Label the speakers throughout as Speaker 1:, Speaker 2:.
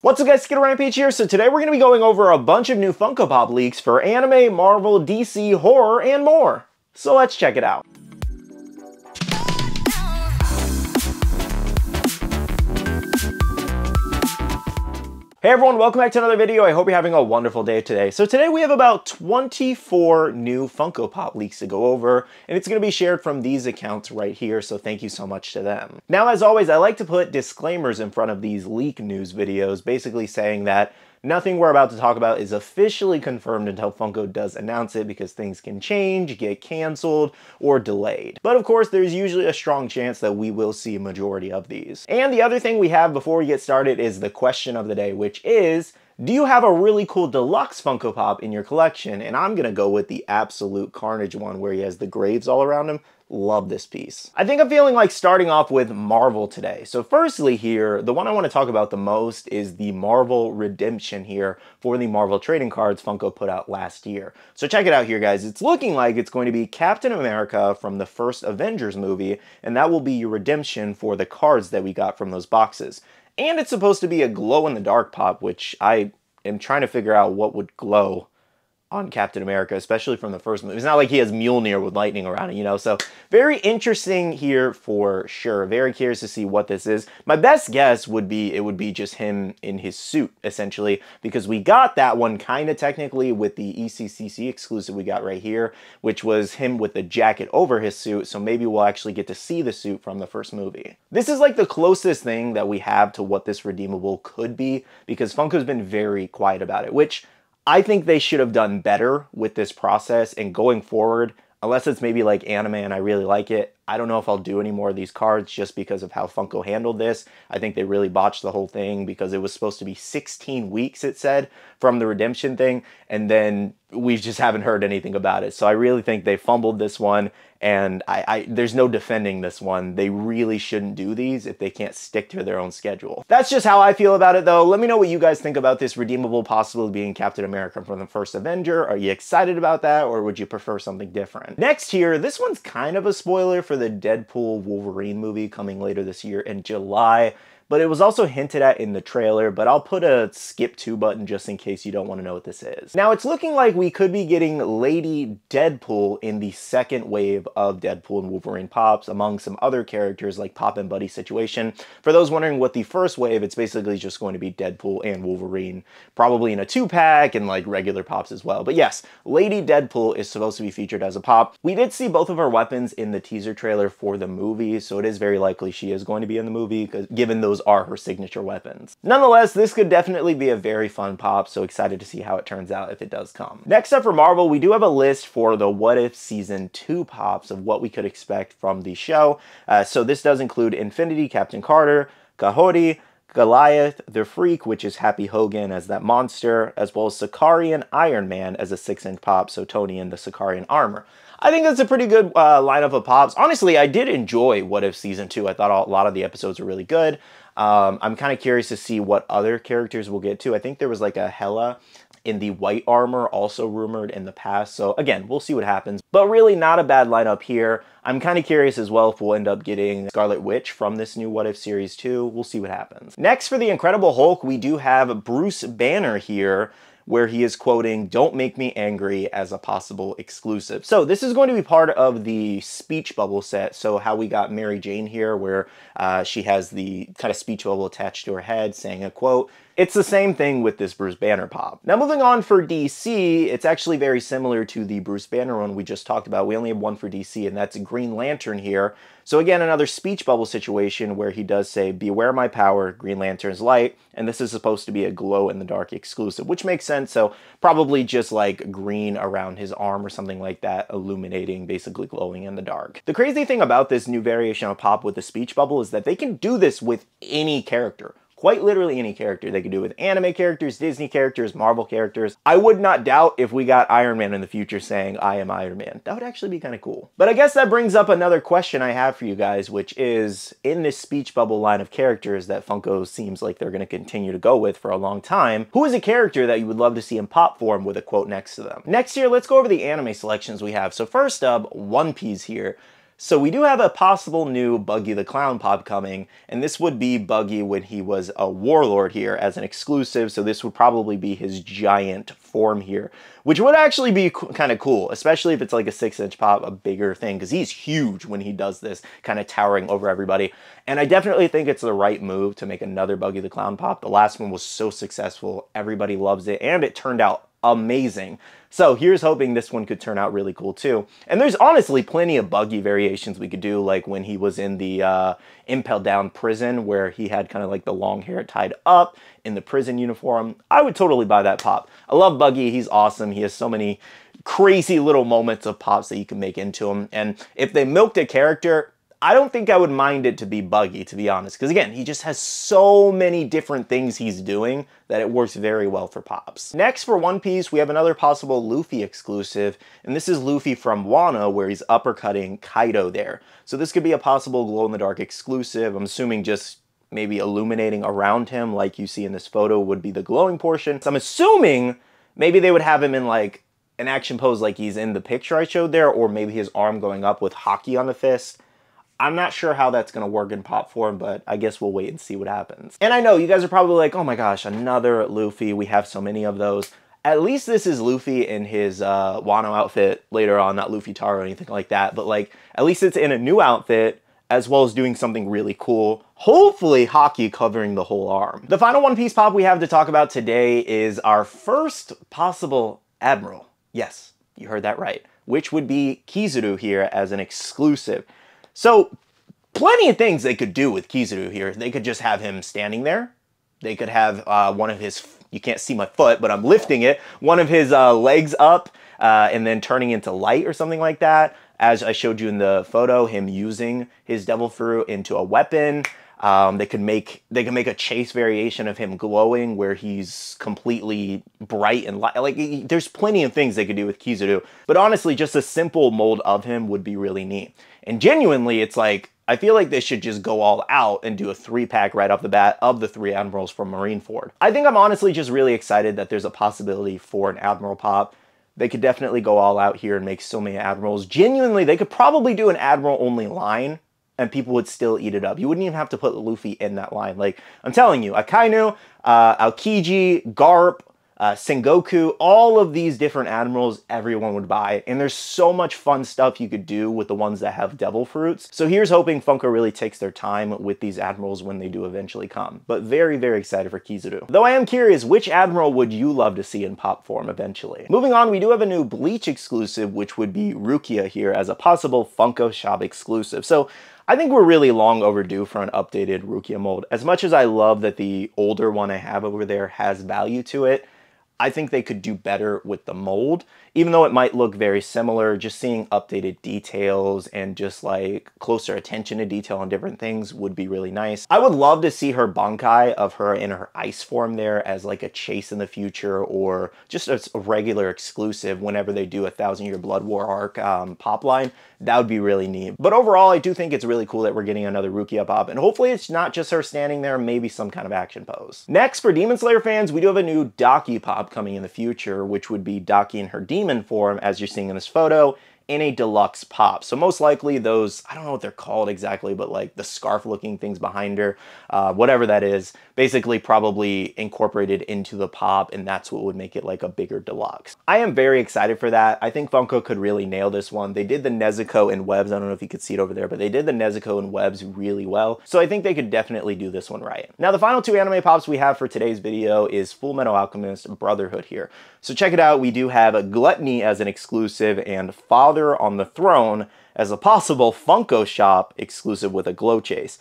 Speaker 1: What's up guys, SkittleRampage here. So today we're going to be going over a bunch of new Funko Pop leaks for anime, Marvel, DC, horror, and more. So let's check it out. Hey everyone, welcome back to another video. I hope you're having a wonderful day today. So today we have about 24 new Funko Pop leaks to go over, and it's going to be shared from these accounts right here, so thank you so much to them. Now, as always, I like to put disclaimers in front of these leak news videos, basically saying that nothing we're about to talk about is officially confirmed until Funko does announce it, because things can change, get canceled, or delayed. But of course, there's usually a strong chance that we will see a majority of these. And the other thing we have before we get started is the question of the day, which is, do you have a really cool deluxe Funko Pop in your collection? And I'm gonna go with the absolute carnage one where he has the graves all around him. Love this piece. I think I'm feeling like starting off with Marvel today. So firstly here, the one I want to talk about the most is the Marvel Redemption here for the Marvel trading cards Funko put out last year. So check it out here, guys. It's looking like it's going to be Captain America from the first Avengers movie, and that will be your redemption for the cards that we got from those boxes. And it's supposed to be a glow-in-the-dark pop, which I am trying to figure out what would glow on Captain America, especially from the first movie. It's not like he has Mjolnir with lightning around it, you know? So very interesting here for sure. Very curious to see what this is. My best guess would be it would be just him in his suit, essentially, because we got that one kind of technically with the ECCC exclusive we got right here, which was him with the jacket over his suit. So maybe we'll actually get to see the suit from the first movie. This is like the closest thing that we have to what this redeemable could be, because Funko's been very quiet about it, which I think they should have done better with this process, and going forward, unless it's maybe like anime and I really like it, I don't know if I'll do any more of these cards just because of how Funko handled this. I think they really botched the whole thing because it was supposed to be 16 weeks, it said, from the redemption thing, and then we just haven't heard anything about it. So I really think they fumbled this one, and there's no defending this one. They really shouldn't do these if they can't stick to their own schedule. That's just how I feel about it, though. Let me know what you guys think about this redeemable possibly being Captain America from the first Avenger. Are you excited about that, or would you prefer something different? Next here, this one's kind of a spoiler for the Deadpool Wolverine movie coming later this year in July, but it was also hinted at in the trailer, but I'll put a skip to button just in case you don't want to know what this is. Now, it's looking like we could be getting Lady Deadpool in the second wave of Deadpool and Wolverine Pops, among some other characters like Pop and Buddy situation. For those wondering what the first wave, it's basically just going to be Deadpool and Wolverine, probably in a 2-pack and like regular Pops as well. But yes, Lady Deadpool is supposed to be featured as a Pop. We did see both of her weapons in the teaser trailer for the movie, so it is very likely she is going to be in the movie, because given those are her signature weapons. Nonetheless, this could definitely be a very fun pop, so excited to see how it turns out if it does come. Next up for Marvel, we do have a list for the What If Season 2 pops of what we could expect from the show. So this does include Infinity Captain Carter, Kahori, Goliath, the Freak, which is Happy Hogan as that monster, as well as Sicarian Iron Man as a 6-inch pop, so Tony in the Sicarian armor. I think that's a pretty good lineup of pops. Honestly, I did enjoy What If Season 2. I thought a lot of the episodes were really good. I'm kind of curious to see what other characters we'll get to. I think there was like a Hela in the white armor also rumored in the past. So again, we'll see what happens. But really not a bad lineup here. I'm kind of curious as well if we'll end up getting Scarlet Witch from this new What If Series 2. We'll see what happens. Next, for the Incredible Hulk, we do have Bruce Banner here, where he is quoting, "Don't make me angry," as a possible exclusive. So this is going to be part of the speech bubble set. So how we got Mary Jane here, where she has the kind of speech bubble attached to her head saying a quote. It's the same thing with this Bruce Banner pop. Now moving on for DC, it's actually very similar to the Bruce Banner one we just talked about. We only have one for DC, and that's Green Lantern here. So again, another speech bubble situation where he does say, "Beware my power, Green Lantern's light," and this is supposed to be a glow-in-the-dark exclusive, which makes sense. So probably just like green around his arm or something like that, illuminating, basically glowing in the dark. The crazy thing about this new variation of pop with the speech bubble is that they can do this with any character. Quite literally any character. They could do it with anime characters, Disney characters, Marvel characters. I would not doubt if we got Iron Man in the future saying, "I am Iron Man." That would actually be kind of cool. But I guess that brings up another question I have for you guys, which is, in this speech bubble line of characters that Funko seems like they're going to continue to go with for a long time, who is a character that you would love to see in pop form with a quote next to them? Next here, let's go over the anime selections we have. So first up, One Piece here. So we do have a possible new Buggy the Clown pop coming, and this would be Buggy when he was a warlord here as an exclusive, so this would probably be his giant form here, which would actually be kind of cool, especially if it's like a 6-inch pop, a bigger thing, because he's huge when he does this, kind of towering over everybody. And I definitely think it's the right move to make another Buggy the Clown pop. The last one was so successful, everybody loves it, and it turned out amazing. So here's hoping this one could turn out really cool too. And there's honestly plenty of Buggy variations we could do, like when he was in the impelled down prison where he had kind of like the long hair tied up in the prison uniform. I would totally buy that pop. I love Buggy. He's awesome. He has so many crazy little moments of pops that you can make into him. And if they milked a character, I don't think I would mind it to be Buggy, to be honest. Because again, he just has so many different things he's doing that it works very well for pops. Next, for One Piece, we have another possible Luffy exclusive. And this is Luffy from Wano, where he's uppercutting Kaido there. So this could be a possible glow-in-the-dark exclusive. I'm assuming just maybe illuminating around him like you see in this photo would be the glowing portion. So I'm assuming maybe they would have him in like an action pose like he's in the picture I showed there, or maybe his arm going up with hockey on the fist. I'm not sure how that's going to work in pop form, but I guess we'll wait and see what happens. And I know you guys are probably like, oh my gosh, another Luffy. We have so many of those. At least this is Luffy in his Wano outfit later on, not Luffy Taro or anything like that, but like at least it's in a new outfit as well as doing something really cool. Hopefully hockey covering the whole arm. The final One Piece pop we have to talk about today is our first possible Admiral. Yes, you heard that right. Which would be Kizaru here as an exclusive. So, plenty of things they could do with Kizaru here. They could just have him standing there. They could have one of his, you can't see my foot, but I'm lifting it, one of his legs up and then turning into light or something like that. As I showed you in the photo, him using his devil fruit into a weapon. They could make a chase variation of him glowing where he's completely bright and light. Like, there's plenty of things they could do with Kizaru. But honestly, just a simple mold of him would be really neat. And genuinely, it's like, I feel like they should just go all out and do a 3-pack right off the bat of the 3 Admirals from Marineford. I think I'm honestly just really excited that there's a possibility for an Admiral pop. They could definitely go all out here and make so many Admirals. Genuinely, they could probably do an Admiral-only line and people would still eat it up. You wouldn't even have to put Luffy in that line. Like, I'm telling you, Akainu, Aokiji, Garp, Sengoku, all of these different Admirals, everyone would buy. And there's so much fun stuff you could do with the ones that have devil fruits. So here's hoping Funko really takes their time with these Admirals when they do eventually come. But very, very excited for Kizaru. Though I am curious, which Admiral would you love to see in pop form eventually? Moving on, we do have a new Bleach exclusive, which would be Rukia here as a possible Funko Shop exclusive. So I think we're really long overdue for an updated Rukia mold. As much as I love that the older one I have over there has value to it, I think they could do better with the mold, even though it might look very similar. Just seeing updated details and just like closer attention to detail on different things would be really nice. I would love to see her Bankai of her in her ice form there as like a chase in the future, or just a regular exclusive whenever they do a 1000-Year Blood War arc pop line. That would be really neat. But overall, I do think it's really cool that we're getting another Rukia pop, and hopefully it's not just her standing there, maybe some kind of action pose. Next, for Demon Slayer fans, we do have a new Daki pop coming in the future, which would be Daki in her demon form, as you're seeing in this photo, in a deluxe pop. So most likely those, I don't know what they're called exactly, but like the scarf looking things behind her, whatever that is, basically probably incorporated into the pop, and that's what would make it like a bigger deluxe. I am very excited for that. I think Funko could really nail this one. They did the Nezuko in webs. I don't know if you could see it over there, but they did the Nezuko in webs really well. So I think they could definitely do this one right. Now, the final 2 anime pops we have for today's video is Fullmetal Alchemist Brotherhood here. So check it out. We do have a Gluttony as an exclusive and Father on the Throne as a possible Funko Shop exclusive with a glow chase.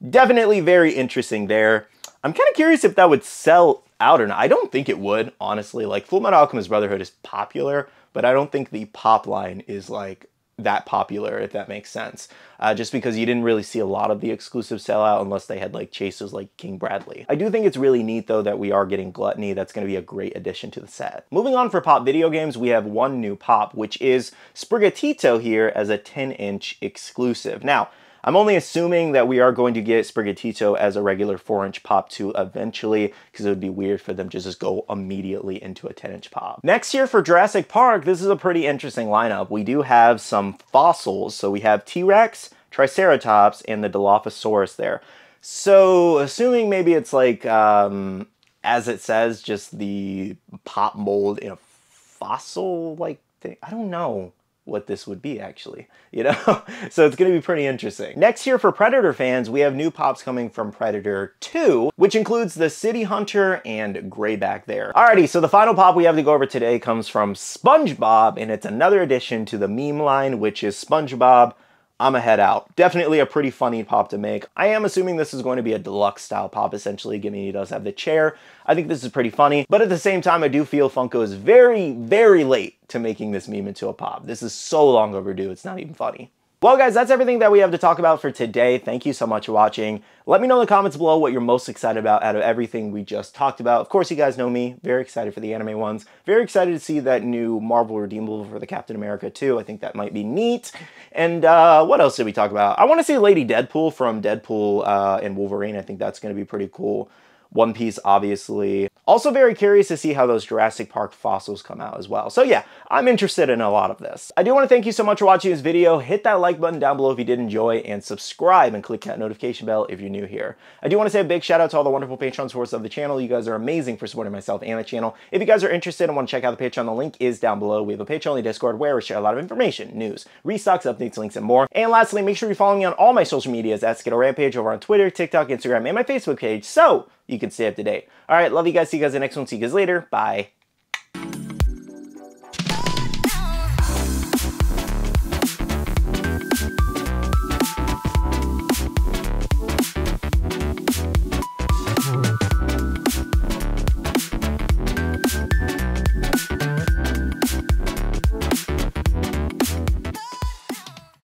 Speaker 1: Definitely very interesting there. I'm kind of curious if that would sell out or not. I don't think it would, honestly. Like, Fullmetal Alchemist Brotherhood is popular, but I don't think the pop line is like that popular, if that makes sense. Just because you didn't really see a lot of the exclusive sell out unless they had like chases like King Bradley. I do think it's really neat though that we are getting Gluttony. That's going to be a great addition to the set. Moving on for pop video games, we have one new pop, which is Sprigatito here as a 10-inch exclusive. Now, I'm only assuming that we are going to get Sprigatito as a regular 4-inch pop too eventually, because it would be weird for them to just go immediately into a 10-inch pop. Next here for Jurassic Park, this is a pretty interesting lineup. We do have some fossils. So we have T-Rex, Triceratops, and the Dilophosaurus there. So assuming maybe it's like, as it says, just the pop mold in a fossil-like thing. I don't know what this would be actually, you know? So it's gonna be pretty interesting. Next here for Predator fans, we have new pops coming from Predator 2, which includes the City Hunter and Grayback there. Alrighty, so the final pop we have to go over today comes from SpongeBob, and it's another addition to the meme line, which is SpongeBob, I'ma head out. Definitely a pretty funny pop to make. I am assuming this is going to be a deluxe style pop, essentially, given he does have the chair. I think this is pretty funny, but at the same time, I do feel Funko is very, very late to making this meme into a pop. This is so long overdue, it's not even funny. Well guys, that's everything that we have to talk about for today. Thank you so much for watching. Let me know in the comments below what you're most excited about out of everything we just talked about. Of course, you guys know me, very excited for the anime ones. Very excited to see that new Marvel Redeemable for the Captain America too. I think that might be neat. And what else did we talk about? I want to see Lady Deadpool from Deadpool and Wolverine. I think that's going to be pretty cool. One Piece, obviously. Also very curious to see how those Jurassic Park fossils come out as well. So yeah, I'm interested in a lot of this. I do want to thank you so much for watching this video. Hit that like button down below if you did enjoy, and subscribe and click that notification bell if you're new here. I do want to say a big shout out to all the wonderful Patreon supporters of the channel. You guys are amazing for supporting myself and the channel. If you guys are interested and want to check out the Patreon, the link is down below. We have a Patreon-only Discord where we share a lot of information, news, restocks, updates, links, and more. And lastly, make sure you follow me on all my social medias at SkittleRampage over on Twitter, TikTok, Instagram, and my Facebook page, so you can stay up to date. All right, love you guys. See you guys in the next one. See you guys later. Bye.